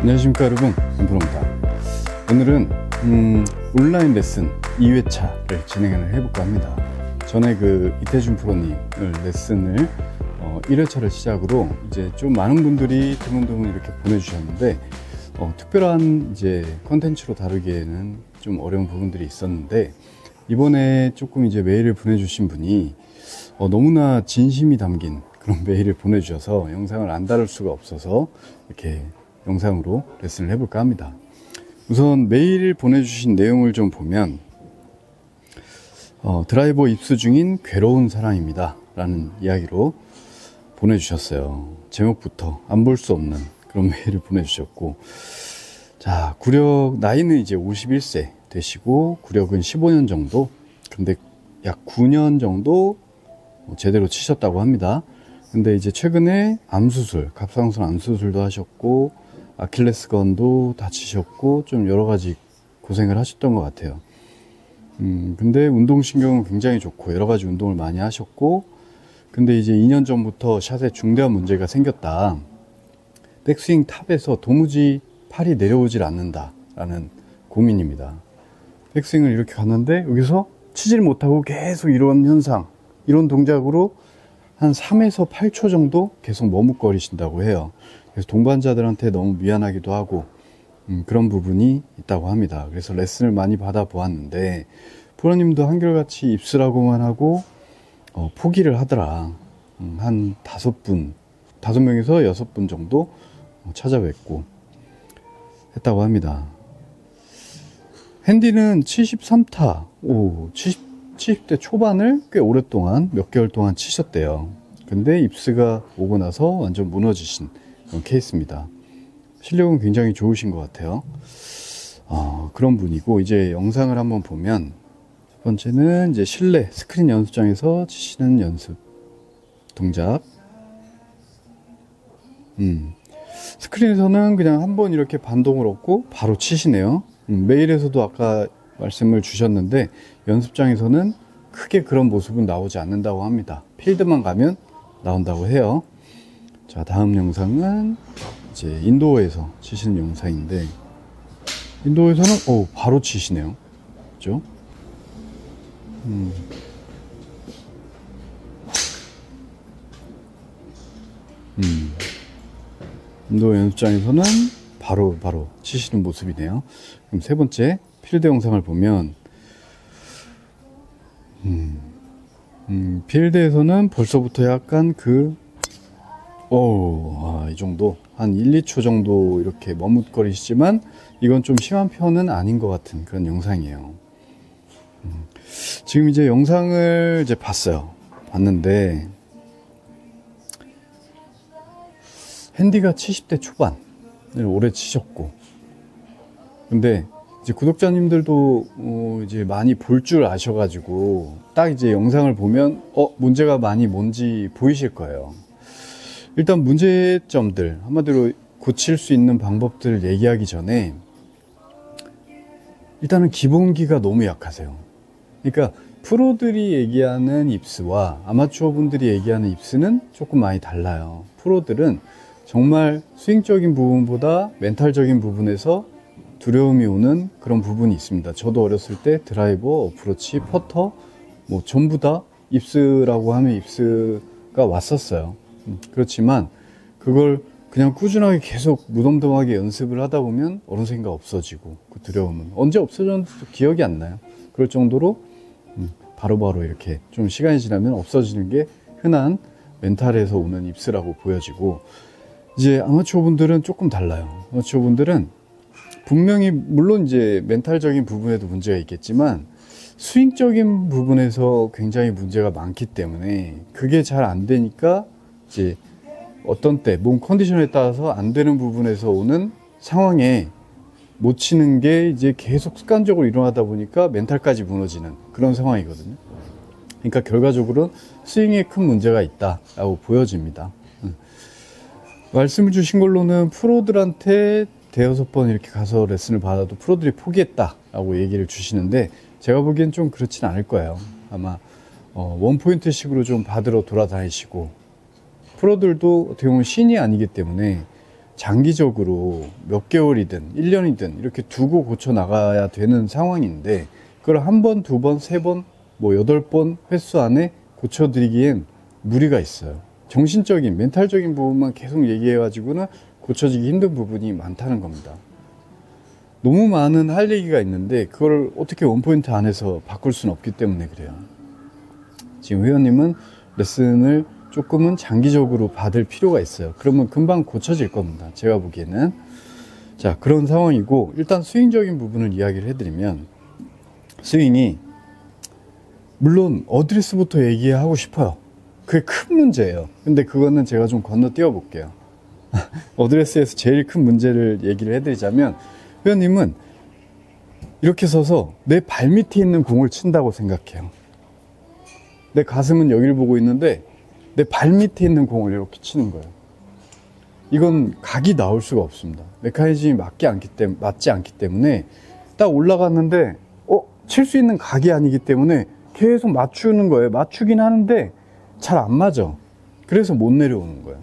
안녕하십니까 여러분, 안프로입니다. 오늘은 온라인 레슨 2회차를 진행을 해볼까 합니다. 전에 이태준 프로님을 레슨을 1회차를 시작으로 이제 좀 많은 분들이 드문드문 이렇게 보내주셨는데 특별한 이제 컨텐츠로 다루기에는 좀 어려운 부분들이 있었는데, 이번에 조금 이제 메일을 보내주신 분이 너무나 진심이 담긴 그런 메일을 보내주셔서 영상을 안 다룰 수가 없어서 이렇게 영상으로 레슨을 해볼까 합니다. 우선 메일을 보내주신 내용을 좀 보면 드라이버 입수 중인 괴로운 사람입니다 라는 이야기로 보내주셨어요. 제목부터 안 볼 수 없는 그런 메일을 보내주셨고, 자, 구력 나이는 이제 51세 되시고 구력은 15년 정도, 근데 약 9년 정도 제대로 치셨다고 합니다. 근데 이제 최근에 암수술, 갑상선 암수술도 하셨고 아킬레스건도 다치셨고 좀 여러 가지 고생을 하셨던 것 같아요. 근데 운동신경은 굉장히 좋고 여러 가지 운동을 많이 하셨고, 근데 이제 2년 전부터 샷에 중대한 문제가 생겼다. 백스윙 탑에서 도무지 팔이 내려오질 않는다 라는 고민입니다. 백스윙을 이렇게 갔는데 여기서 치질 못하고 계속 이런 현상, 이런 동작으로 한 3에서 8초 정도 계속 머뭇거리신다고 해요. 그래서 동반자들한테 너무 미안하기도 하고 그런 부분이 있다고 합니다. 그래서 레슨을 많이 받아 보았는데 프로님도 한결같이 입수라고만 하고 포기를 하더라. 한 5명에서 6분 정도 찾아뵙고 했다고 합니다. 핸디는 73타, 70대 초반을 꽤 오랫동안 몇 개월 동안 치셨대요. 근데 입스가 오고 나서 완전 무너지신 그런 케이스입니다. 실력은 굉장히 좋으신 것 같아요. 그런 분이고, 이제 영상을 한번 보면 첫 번째는 이제 실내 스크린 연습장에서 치시는 연습 동작. 스크린에서는 그냥 한번 이렇게 반동을 얻고 바로 치시네요. 메일에서도 아까 말씀을 주셨는데 연습장에서는 크게 그런 모습은 나오지 않는다고 합니다. 필드만 가면 나온다고 해요. 자, 다음 영상은 이제 인도어에서 치시는 영상인데, 인도어에서는 바로 치시네요. 그죠? 인도 연습장에서는 바로 치시는 모습이네요. 그럼 세 번째 필드 영상을 보면 필드에서는 벌써부터 약간 이 정도 한 1, 2초 정도 이렇게 머뭇거리시지만 이건 좀 심한 편은 아닌 것 같은 그런 영상이에요. 지금 이제 영상을 이제 봤는데 핸디가 70대 초반을 오래 치셨고, 근데 이제 구독자님들도 이제 많이 볼 줄 아셔가지고 딱 이제 영상을 보면 문제가 많이 뭔지 보이실 거예요. 일단 문제점들, 한마디로 고칠 수 있는 방법들을 얘기하기 전에 일단은 기본기가 너무 약하세요. 그러니까 프로들이 얘기하는 입스와 아마추어 분들이 얘기하는 입스는 조금 많이 달라요. 프로들은 정말 스윙적인 부분보다 멘탈적인 부분에서 두려움이 오는 그런 부분이 있습니다. 저도 어렸을 때 드라이버, 어프로치, 퍼터 전부 다 입스라고 하면 입스가 왔었어요. 그렇지만 그걸 그냥 꾸준하게 계속 무덤덤하게 연습을 하다 보면 어느샌가 없어지고, 그 두려움은 언제 없어졌는지 기억이 안 나요. 그럴 정도로 바로바로 이렇게 좀 시간이 지나면 없어지는 게 흔한 멘탈에서 오는 입스라고 보여지고, 이제 아마추어 분들은 조금 달라요. 아마추어 분들은 분명히 물론 이제 멘탈적인 부분에도 문제가 있겠지만 스윙적인 부분에서 굉장히 문제가 많기 때문에 그게 잘 안 되니까 이제 어떤 때 몸 컨디션에 따라서 안 되는 부분에서 오는 상황에 못 치는 게 이제 계속 습관적으로 일어나다 보니까 멘탈까지 무너지는 그런 상황이거든요. 그러니까 결과적으로 스윙에 큰 문제가 있다라고 보여집니다. 말씀을 주신 걸로는 프로들한테 대여섯 번 이렇게 가서 레슨을 받아도 프로들이 포기했다라고 얘기를 주시는데, 제가 보기엔 좀 그렇진 않을 거예요. 아마 원포인트식으로 좀 받으러 돌아다니시고, 프로들도 어떻게 보면 신이 아니기 때문에 장기적으로 몇 개월이든 1년이든 이렇게 두고 고쳐 나가야 되는 상황인데, 그걸 한 번, 두 번, 세 번, 뭐 8번 횟수 안에 고쳐드리기엔 무리가 있어요. 정신적인, 멘탈적인 부분만 계속 얘기해가지고는 고쳐지기 힘든 부분이 많다는 겁니다. 너무 많은 할 얘기가 있는데 그걸 어떻게 원포인트 안에서 바꿀 수는 없기 때문에 그래요. 지금 회원님은 레슨을 조금은 장기적으로 받을 필요가 있어요. 그러면 금방 고쳐질 겁니다. 제가 보기에는. 자, 그런 상황이고, 일단 스윙적인 부분을 이야기를 해드리면, 스윙이 물론 어드레스부터 얘기하고 싶어요. 그게 큰 문제예요. 근데 그거는 제가 좀 건너뛰어 볼게요. 어드레스에서 제일 큰 문제를 얘기를 해드리자면, 회원님은 이렇게 서서 내 발밑에 있는 공을 친다고 생각해요. 내 가슴은 여기를 보고 있는데 내 발밑에 있는 공을 이렇게 치는 거예요. 이건 각이 나올 수가 없습니다. 메커니즘이 맞지 않기 때문에 딱 올라갔는데 칠 수 있는 각이 아니기 때문에 계속 맞추는 거예요. 맞추긴 하는데 잘 안 맞아. 그래서 못 내려오는 거예요.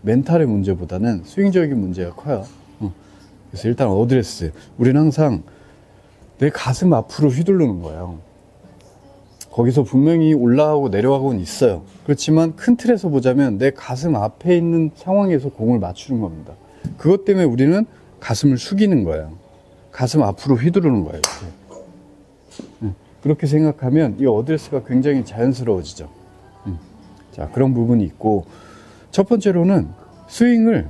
멘탈의 문제보다는 스윙적인 문제가 커요. 그래서 일단 어드레스, 우리는 항상 내 가슴 앞으로 휘두르는 거예요. 거기서 분명히 올라가고 내려가고는 있어요. 그렇지만 큰 틀에서 보자면 내 가슴 앞에 있는 상황에서 공을 맞추는 겁니다. 그것 때문에 우리는 가슴을 숙이는 거예요. 가슴 앞으로 휘두르는 거예요. 이렇게. 그렇게 생각하면 이 어드레스가 굉장히 자연스러워지죠. 자, 그런 부분이 있고, 첫 번째로는 스윙을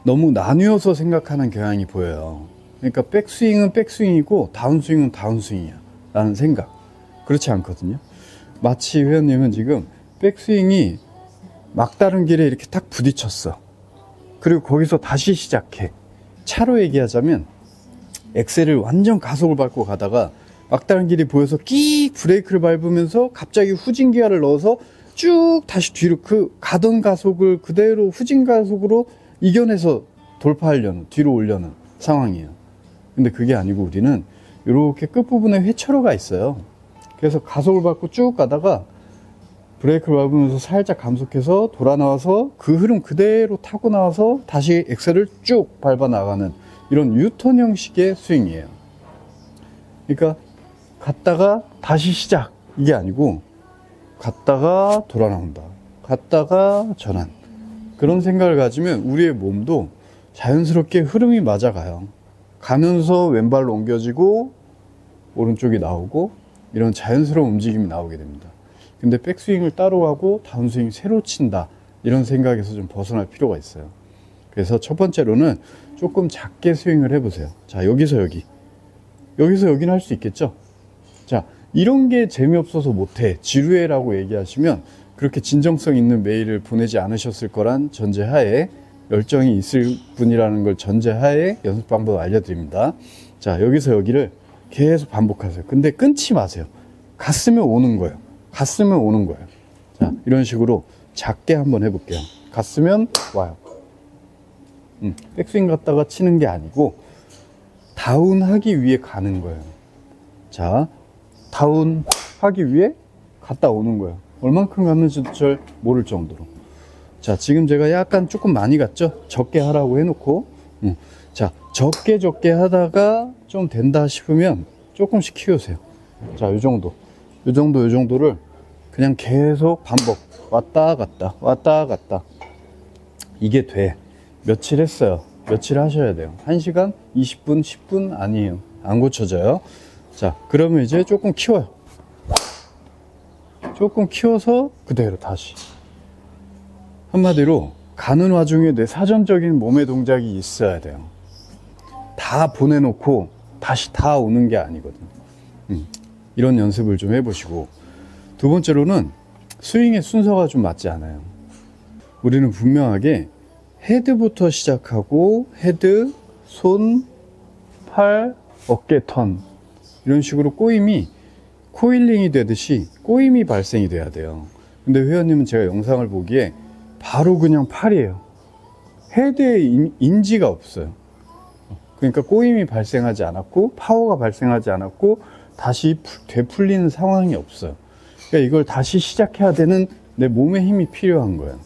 너무 나뉘어서 생각하는 경향이 보여요. 그러니까 백스윙은 백스윙이고 다운스윙은 다운스윙이야 라는 생각. 그렇지 않거든요. 마치 회원님은 지금 백스윙이 막다른 길에 이렇게 탁 부딪혔어. 그리고 거기서 다시 시작해. 차로 얘기하자면 엑셀을 완전 가속을 밟고 가다가 막다른 길이 보여서 끼익 브레이크를 밟으면서 갑자기 후진 기아를 넣어서 쭉 다시 뒤로 그 가던 가속을 그대로 후진 가속으로 이겨내서 돌파하려는, 뒤로 오려는 상황이에요. 근데 그게 아니고 우리는 이렇게 끝부분에 회차로가 있어요. 그래서 가속을 밟고 쭉 가다가 브레이크를 밟으면서 살짝 감속해서 돌아 나와서 그 흐름 그대로 타고 나와서 다시 엑셀을 쭉 밟아 나가는 이런 유턴 형식의 스윙이에요. 그러니까 갔다가 다시 시작, 이게 아니고 갔다가 돌아 나온다, 갔다가 전환. 그런 생각을 가지면 우리의 몸도 자연스럽게 흐름이 맞아가요. 가면서 왼발로 옮겨지고 오른쪽이 나오고 이런 자연스러운 움직임이 나오게 됩니다. 근데 백스윙을 따로 하고 다운스윙 새로 친다, 이런 생각에서 좀 벗어날 필요가 있어요. 그래서 첫 번째로는 조금 작게 스윙을 해보세요. 자, 여기서 여기, 여기서 여기는 할 수 있겠죠? 자, 이런 게 재미없어서 못해, 지루해라고 얘기하시면 그렇게 진정성 있는 메일을 보내지 않으셨을 거란 전제하에, 열정이 있을 분이라는 걸 전제하에 연습 방법 알려드립니다. 자, 여기서 여기를 계속 반복하세요. 근데 끊지 마세요. 갔으면 오는 거예요. 갔으면 오는 거예요. 자, 이런 식으로 작게 한번 해볼게요. 갔으면 와요. 백스윙 갔다가 치는 게 아니고 다운하기 위해 가는 거예요. 자, 다운하기 위해 갔다 오는 거예요. 얼만큼 갔는지도 잘 모를 정도로. 자, 지금 제가 약간 조금 많이 갔죠? 적게 하라고 해놓고. 자, 적게 하다가 좀 된다 싶으면 조금씩 키우세요. 자, 요 정도를 그냥 계속 반복. 왔다 갔다, 왔다 갔다. 이게 돼. 며칠 했어요. 며칠 하셔야 돼요. 1시간, 20분, 10분 아니에요. 안 고쳐져요. 자, 그러면 이제 조금 키워요. 조금 키워서 그대로 다시. 한마디로 가는 와중에 내 사전적인 몸의 동작이 있어야 돼요. 다 보내놓고 다시 다 오는 게 아니거든. 이런 연습을 좀 해보시고, 두 번째로는 스윙의 순서가 좀 맞지 않아요. 우리는 분명하게 헤드부터 시작하고 헤드, 손, 팔, 어깨 턴, 이런 식으로 꼬임이 코일링이 되듯이 꼬임이 발생이 돼야 돼요. 근데 회원님은 제가 영상을 보기에 바로 그냥 팔이에요. 헤드에 인지가 없어요. 그러니까 꼬임이 발생하지 않았고 파워가 발생하지 않았고 다시 되풀리는 상황이 없어요. 그러니까 이걸 다시 시작해야 되는 내 몸의 힘이 필요한 거예요.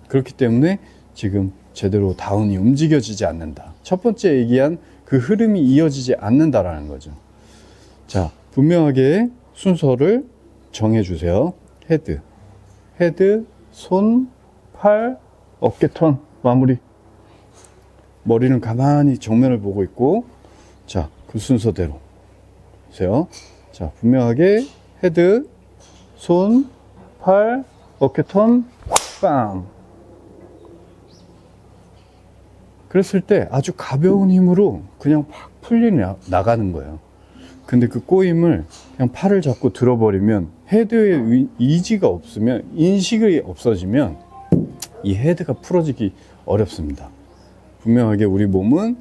그렇기 때문에 지금 제대로 다운이 움직여지지 않는다. 첫 번째 얘기한 그 흐름이 이어지지 않는다라는 거죠. 자, 분명하게 순서를 정해주세요. 헤드, 손, 팔, 어깨 턴, 마무리. 머리는 가만히 정면을 보고 있고, 자, 그 순서대로 보세요. 자, 분명하게 헤드, 손, 팔, 어깨 턴, 빵. 그랬을 때 아주 가벼운 힘으로 그냥 팍 나가는 거예요. 근데 그 꼬임을 그냥 팔을 잡고 들어버리면, 헤드에 의지가 없으면, 인식이 없어지면 이 헤드가 풀어지기 어렵습니다. 분명하게 우리 몸은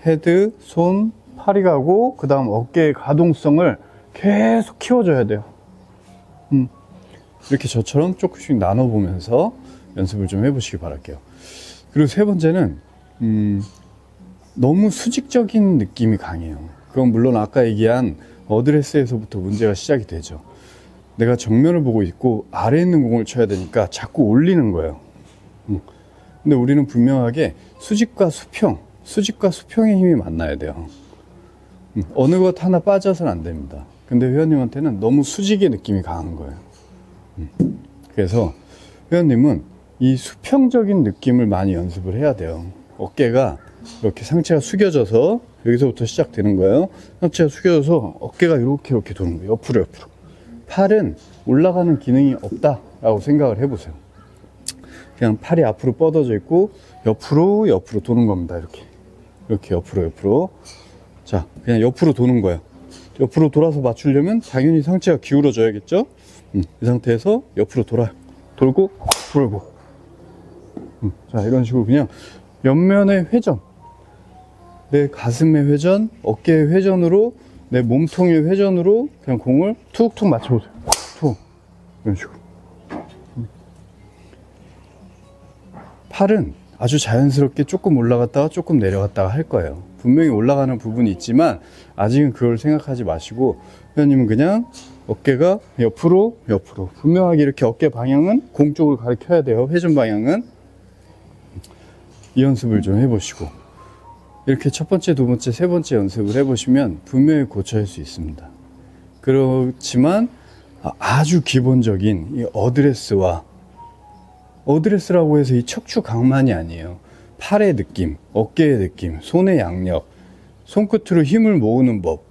헤드, 손, 팔이 가고 그 다음 어깨의 가동성을 계속 키워줘야 돼요. 이렇게 저처럼 조금씩 나눠보면서 연습을 좀 해보시기 바랄게요. 그리고 세 번째는 너무 수직적인 느낌이 강해요. 그건 물론 아까 얘기한 어드레스에서부터 문제가 시작이 되죠. 내가 정면을 보고 있고 아래에 있는 공을 쳐야 되니까 자꾸 올리는 거예요. 근데 우리는 분명하게 수직과 수평의 힘이 만나야 돼요. 어느 것 하나 빠져서는 안 됩니다. 근데 회원님한테는 너무 수직의 느낌이 강한 거예요. 그래서 회원님은 이 수평적인 느낌을 많이 연습을 해야 돼요. 어깨가 이렇게 상체가 숙여져서 여기서부터 시작되는 거예요. 상체가 숙여져서 어깨가 이렇게 도는 거예요. 옆으로. 팔은 올라가는 기능이 없다라고 생각을 해보세요. 그냥 팔이 앞으로 뻗어져 있고 옆으로 도는 겁니다. 이렇게 옆으로. 자, 그냥 옆으로 도는 거예요. 옆으로 돌아서 맞추려면 당연히 상체가 기울어져야겠죠. 이 상태에서 옆으로 돌고 자, 이런 식으로 그냥 옆면의 회전, 내 가슴의 회전, 어깨의 회전으로, 내 몸통의 회전으로 그냥 공을 툭툭 맞춰보세요. 툭. 이런 식으로. 팔은 아주 자연스럽게 조금 올라갔다가 조금 내려갔다가 할 거예요. 분명히 올라가는 부분이 있지만 아직은 그걸 생각하지 마시고, 회원님은 그냥 어깨가 옆으로 분명하게 이렇게 어깨 방향은 공 쪽을 가리켜야 돼요. 회전 방향은. 이 연습을 좀 해보시고, 이렇게 첫 번째, 두 번째, 세 번째 연습을 해보시면 분명히 고쳐질 수 있습니다. 그렇지만 아주 기본적인 이 어드레스라고 해서 이 척추 강만이 아니에요. 팔의 느낌, 어깨의 느낌, 손의 양력, 손끝으로 힘을 모으는 법,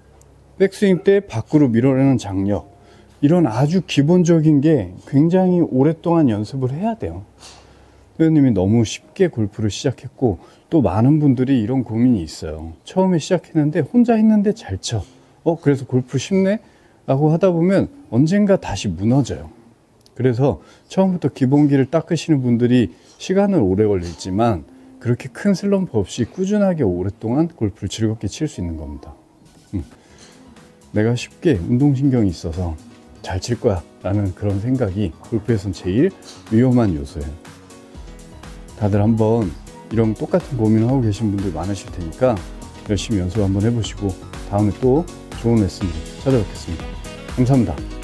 백스윙 때 밖으로 밀어내는 장력, 이런 아주 기본적인 게 굉장히 오랫동안 연습을 해야 돼요. 회원님이 너무 쉽게 골프를 시작했고, 또 많은 분들이 이런 고민이 있어요. 처음에 시작했는데 혼자 했는데 잘 쳐. 그래서 골프 쉽네? 라고 하다 보면 언젠가 다시 무너져요. 그래서 처음부터 기본기를 닦으시는 분들이 시간은 오래 걸리지만 그렇게 큰 슬럼프 없이 꾸준하게 오랫동안 골프를 즐겁게 칠 수 있는 겁니다. 내가 쉽게 운동신경이 있어서 잘 칠 거야 라는 그런 생각이 골프에선 제일 위험한 요소예요. 다들 한번 이런 똑같은 고민을 하고 계신 분들 많으실 테니까 열심히 연습 한번 해보시고 다음에 또 좋은 레슨으로 찾아뵙겠습니다. 감사합니다.